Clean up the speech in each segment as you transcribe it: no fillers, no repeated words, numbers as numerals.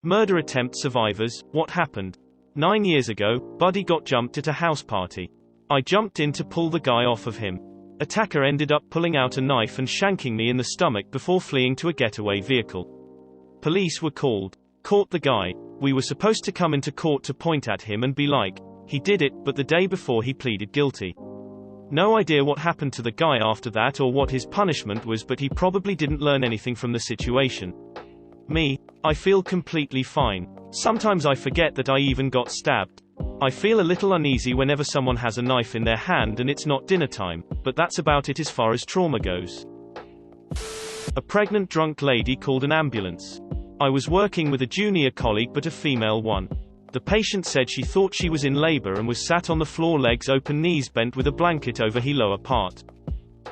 Murder attempt survivors, what happened? 9 years ago, Buddy got jumped at a house party. I jumped in to pull the guy off of him. Attacker ended up pulling out a knife and shanking me in the stomach before fleeing to a getaway vehicle. Police were called. Caught the guy. We were supposed to come into court to point at him and be like, he did it, but the day before he pleaded guilty. No idea what happened to the guy after that or what his punishment was, but he probably didn't learn anything from the situation. Me, I feel completely fine. Sometimes I forget that I even got stabbed. I feel a little uneasy whenever someone has a knife in their hand and it's not dinner time, but that's about it as far as trauma goes. A pregnant drunk lady called an ambulance. I was working with a junior colleague but a female one. The patient said she thought she was in labor and was sat on the floor, legs open, knees bent, with a blanket over her lower part.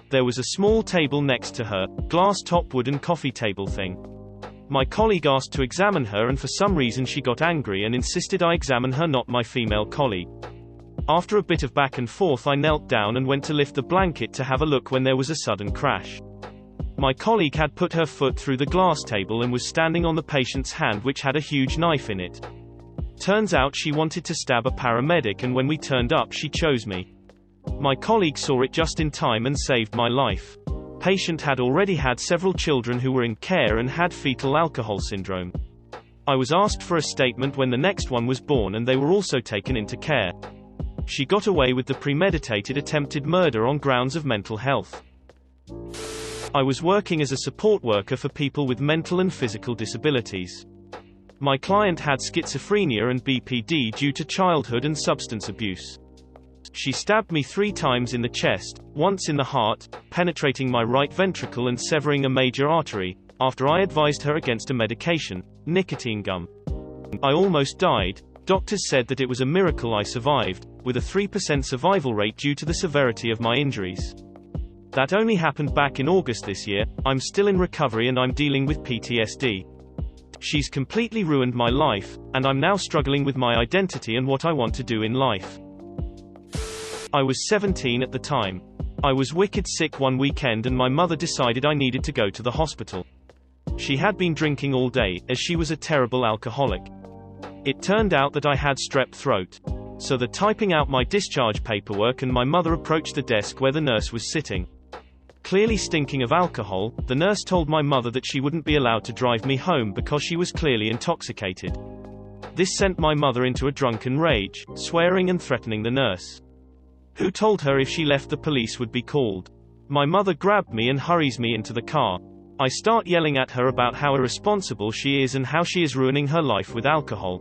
There was a small table next to her, glass top wooden coffee table thing. My colleague asked to examine her and for some reason she got angry and insisted I examine her, not my female colleague. After a bit of back and forth, I knelt down and went to lift the blanket to have a look when there was a sudden crash. My colleague had put her foot through the glass table and was standing on the patient's hand, which had a huge knife in it. Turns out she wanted to stab a paramedic, and when we turned up she chose me. My colleague saw it just in time and saved my life. Patient had already had several children who were in care and had fetal alcohol syndrome. I was asked for a statement when the next one was born and they were also taken into care. She got away with the premeditated attempted murder on grounds of mental health. I was working as a support worker for people with mental and physical disabilities. My client had schizophrenia and BPD due to childhood and substance abuse. She stabbed me 3 times in the chest, once in the heart, penetrating my right ventricle and severing a major artery, after I advised her against a medication, nicotine gum. I almost died. Doctors said that it was a miracle I survived, with a 3% survival rate due to the severity of my injuries. That only happened back in August this year. I'm still in recovery and I'm dealing with PTSD. She's completely ruined my life, and I'm now struggling with my identity and what I want to do in life. I was 17 at the time. I was wicked sick one weekend and my mother decided I needed to go to the hospital. She had been drinking all day, as she was a terrible alcoholic. It turned out that I had strep throat. So they're typing out my discharge paperwork and my mother approached the desk where the nurse was sitting. Clearly stinking of alcohol, the nurse told my mother that she wouldn't be allowed to drive me home because she was clearly intoxicated. This sent my mother into a drunken rage, swearing and threatening the nurse, who told her if she left the police would be called. My mother grabbed me and hurries me into the car. I start yelling at her about how irresponsible she is and how she is ruining her life with alcohol.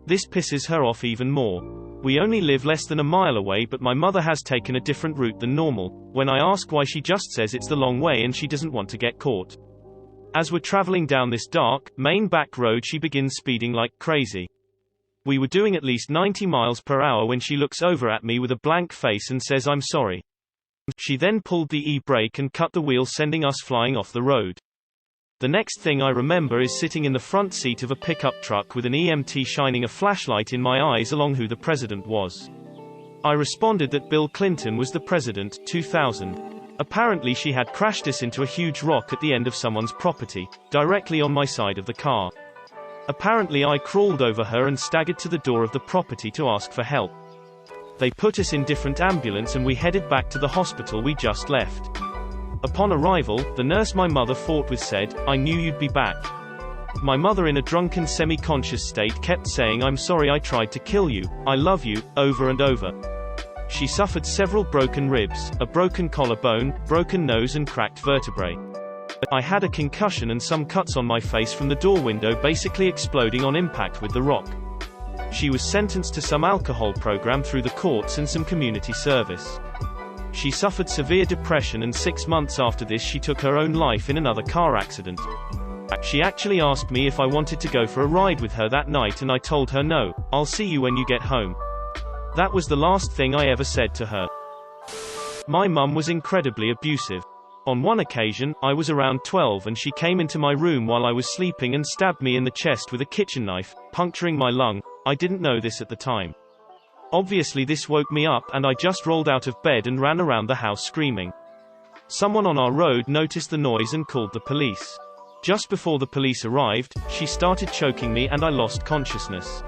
This pisses her off even more. We only live less than a mile away, but my mother has taken a different route than normal. When I ask why, she just says it's the long way and she doesn't want to get caught. As we're traveling down this dark, main back road, she begins speeding like crazy. We were doing at least 90 miles per hour when she looks over at me with a blank face and says I'm sorry. She then pulled the e-brake and cut the wheel, sending us flying off the road. The next thing I remember is sitting in the front seat of a pickup truck with an EMT shining a flashlight in my eyes along who the president was. I responded that Bill Clinton was the president, 2000. Apparently she had crashed us into a huge rock at the end of someone's property, directly on my side of the car. Apparently I crawled over her and staggered to the door of the property to ask for help. They put us in different ambulance and we headed back to the hospital we just left. Upon arrival, the nurse my mother fought with said, "I knew you'd be back." My mother, in a drunken semi-conscious state, kept saying "I'm sorry, I tried to kill you, I love you," over and over. She suffered several broken ribs, a broken collarbone, broken nose and cracked vertebrae. I had a concussion and some cuts on my face from the door window basically exploding on impact with the rock. She was sentenced to some alcohol program through the courts and some community service. She suffered severe depression and 6 months after this she took her own life in another car accident. She actually asked me if I wanted to go for a ride with her that night and I told her no, I'll see you when you get home. That was the last thing I ever said to her. My mum was incredibly abusive. On one occasion, I was around 12 and she came into my room while I was sleeping and stabbed me in the chest with a kitchen knife, puncturing my lung. I didn't know this at the time. Obviously this woke me up and I just rolled out of bed and ran around the house screaming. Someone on our road noticed the noise and called the police. Just before the police arrived, she started choking me and I lost consciousness.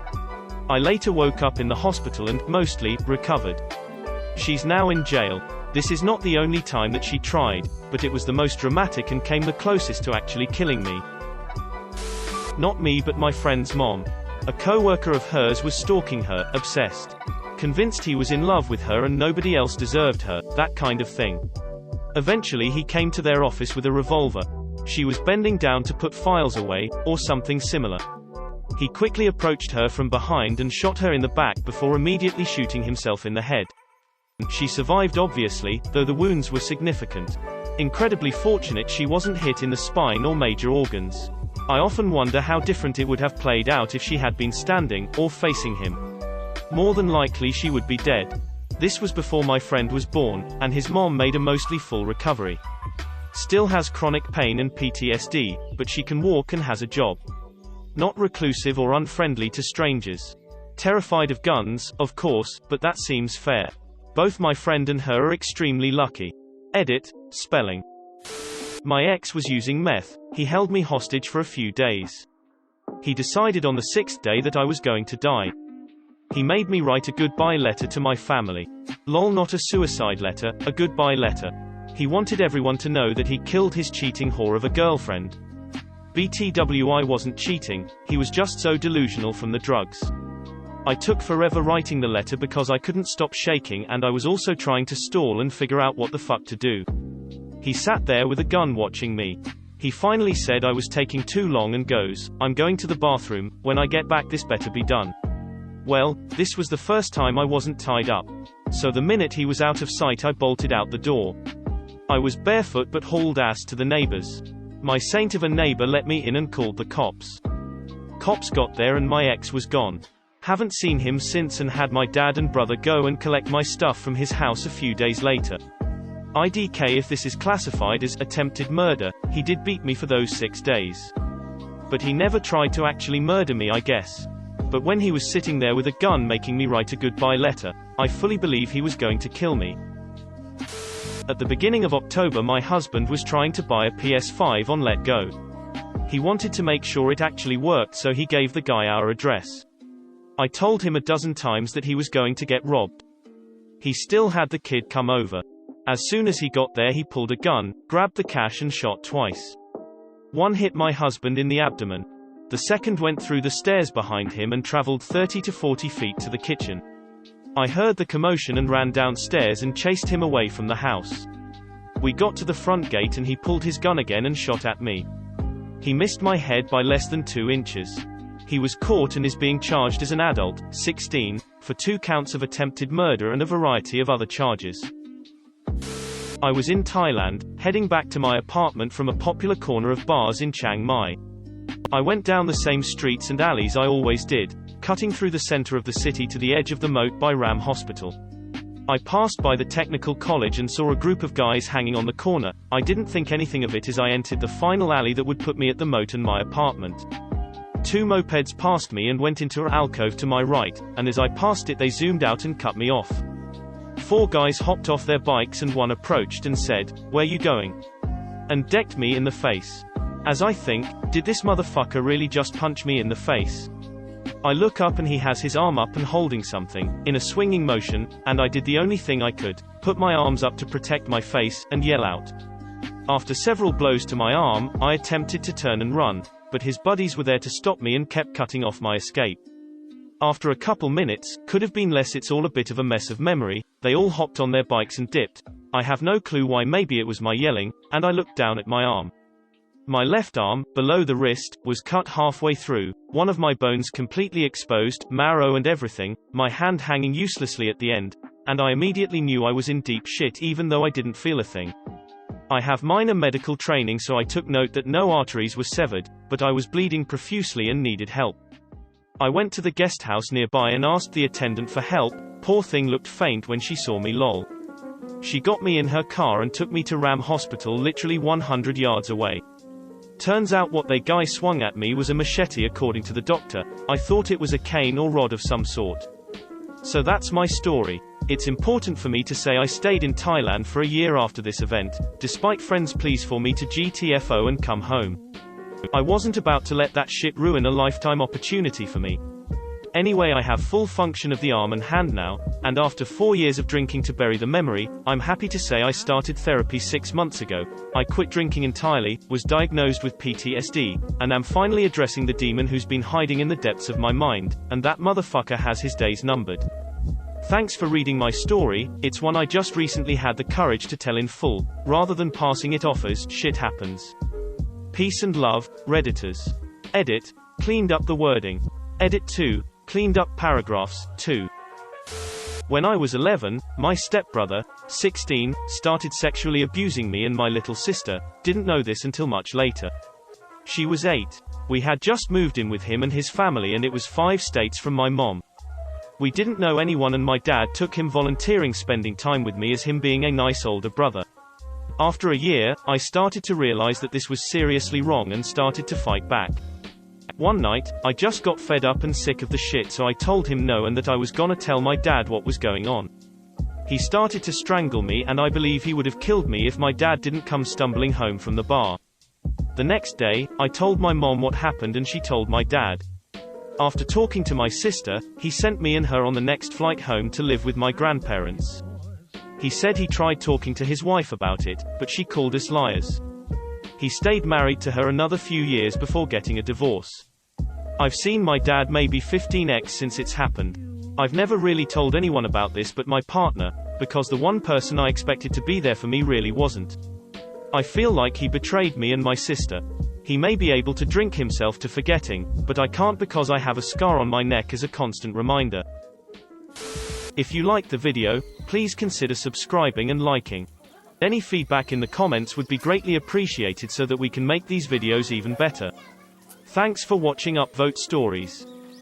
I later woke up in the hospital and, mostly, recovered. She's now in jail. This is not the only time that she tried, but it was the most dramatic and came the closest to actually killing me. Not me but my friend's mom. A co-worker of hers was stalking her, obsessed. Convinced he was in love with her and nobody else deserved her, that kind of thing. Eventually he came to their office with a revolver. She was bending down to put files away, or something similar. He quickly approached her from behind and shot her in the back before immediately shooting himself in the head. She survived obviously, though the wounds were significant. Incredibly fortunate she wasn't hit in the spine or major organs. I often wonder how different it would have played out if she had been standing, or facing him. More than likely she would be dead. This was before my friend was born, and his mom made a mostly full recovery. Still has chronic pain and PTSD, but she can walk and has a job. Not reclusive or unfriendly to strangers. Terrified of guns, of course, but that seems fair. Both my friend and her are extremely lucky. Edit, spelling. My ex was using meth. He held me hostage for a few days. He decided on the 6th day that I was going to die. He made me write a goodbye letter to my family. Lol, not a suicide letter, a goodbye letter. He wanted everyone to know that he killed his cheating whore of a girlfriend. BTW, I wasn't cheating, he was just so delusional from the drugs. I took forever writing the letter because I couldn't stop shaking and I was also trying to stall and figure out what the fuck to do. He sat there with a gun watching me. He finally said I was taking too long and goes, "I'm going to the bathroom, when I get back this better be done." Well, this was the first time I wasn't tied up. So the minute he was out of sight I bolted out the door. I was barefoot but hauled ass to the neighbors. My saint of a neighbor let me in and called the cops. Cops got there and my ex was gone. Haven't seen him since and had my dad and brother go and collect my stuff from his house a few days later. IDK if this is classified as attempted murder, he did beat me for those 6 days. But he never tried to actually murder me, I guess. But when he was sitting there with a gun making me write a goodbye letter, I fully believe he was going to kill me. At the beginning of October my husband was trying to buy a PS5 on Let Go. He wanted to make sure it actually worked, so he gave the guy our address. I told him a dozen times that he was going to get robbed. He still had the kid come over. As soon as he got there he pulled a gun, grabbed the cash and shot twice. One hit my husband in the abdomen. The second went through the stairs behind him and traveled 30 to 40 feet to the kitchen. I heard the commotion and ran downstairs and chased him away from the house. We got to the front gate and he pulled his gun again and shot at me. He missed my head by less than 2 inches. He was caught and is being charged as an adult, 16, for 2 counts of attempted murder and a variety of other charges. I was in Thailand, heading back to my apartment from a popular corner of bars in Chiang Mai. I went down the same streets and alleys I always did, cutting through the center of the city to the edge of the moat by Ram Hospital. I passed by the technical college and saw a group of guys hanging on the corner. I didn't think anything of it as I entered the final alley that would put me at the moat and my apartment. 2 mopeds passed me and went into an alcove to my right, and as I passed it they zoomed out and cut me off. 4 guys hopped off their bikes and one approached and said, "Where you going?" and decked me in the face. As I think, did this motherfucker really just punch me in the face? I look up and he has his arm up and holding something, in a swinging motion, and I did the only thing I could, put my arms up to protect my face, and yell out. After several blows to my arm, I attempted to turn and run, but his buddies were there to stop me and kept cutting off my escape. After a couple minutes, could have been less, it's all a bit of a mess of memory, they all hopped on their bikes and dipped. I have no clue why, maybe it was my yelling, and I looked down at my arm. My left arm, below the wrist, was cut halfway through, one of my bones completely exposed, marrow and everything, my hand hanging uselessly at the end, and I immediately knew I was in deep shit even though I didn't feel a thing. I have minor medical training, so I took note that no arteries were severed, but I was bleeding profusely and needed help. I went to the guest house nearby and asked the attendant for help. Poor thing looked faint when she saw me, lol. She got me in her car and took me to Ram Hospital, literally 100 yards away. Turns out what they guy swung at me was a machete according to the doctor. I thought it was a cane or rod of some sort. So that's my story. It's important for me to say I stayed in Thailand for a year after this event, despite friends' pleas for me to GTFO and come home. I wasn't about to let that shit ruin a lifetime opportunity for me. Anyway, I have full function of the arm and hand now, and after 4 years of drinking to bury the memory, I'm happy to say I started therapy 6 months ago. I quit drinking entirely, was diagnosed with PTSD, and am finally addressing the demon who's been hiding in the depths of my mind, and that motherfucker has his days numbered. Thanks for reading my story. It's one I just recently had the courage to tell in full, rather than passing it off as shit happens. Peace and love, Redditors. Edit, cleaned up the wording. Edit 2, cleaned up paragraphs, 2. When I was 11, my stepbrother, 16, started sexually abusing me and my little sister. Didn't know this until much later. She was 8. We had just moved in with him and his family, and it was 5 states from my mom. We didn't know anyone, and my dad took him volunteering spending time with me as him being a nice older brother. After a year, I started to realize that this was seriously wrong and started to fight back. One night, I just got fed up and sick of the shit, so I told him no and that I was gonna tell my dad what was going on. He started to strangle me, and I believe he would have killed me if my dad didn't come stumbling home from the bar. The next day, I told my mom what happened and she told my dad. After talking to my sister, he sent me and her on the next flight home to live with my grandparents. He said he tried talking to his wife about it, but she called us liars. He stayed married to her another few years before getting a divorce. I've seen my dad maybe 15x since it's happened. I've never really told anyone about this but my partner, because the one person I expected to be there for me really wasn't. I feel like he betrayed me and my sister. He may be able to drink himself to forgetting, but I can't because I have a scar on my neck as a constant reminder. If you liked the video, please consider subscribing and liking. Any feedback in the comments would be greatly appreciated so that we can make these videos even better. Thanks for watching Upvote Stories.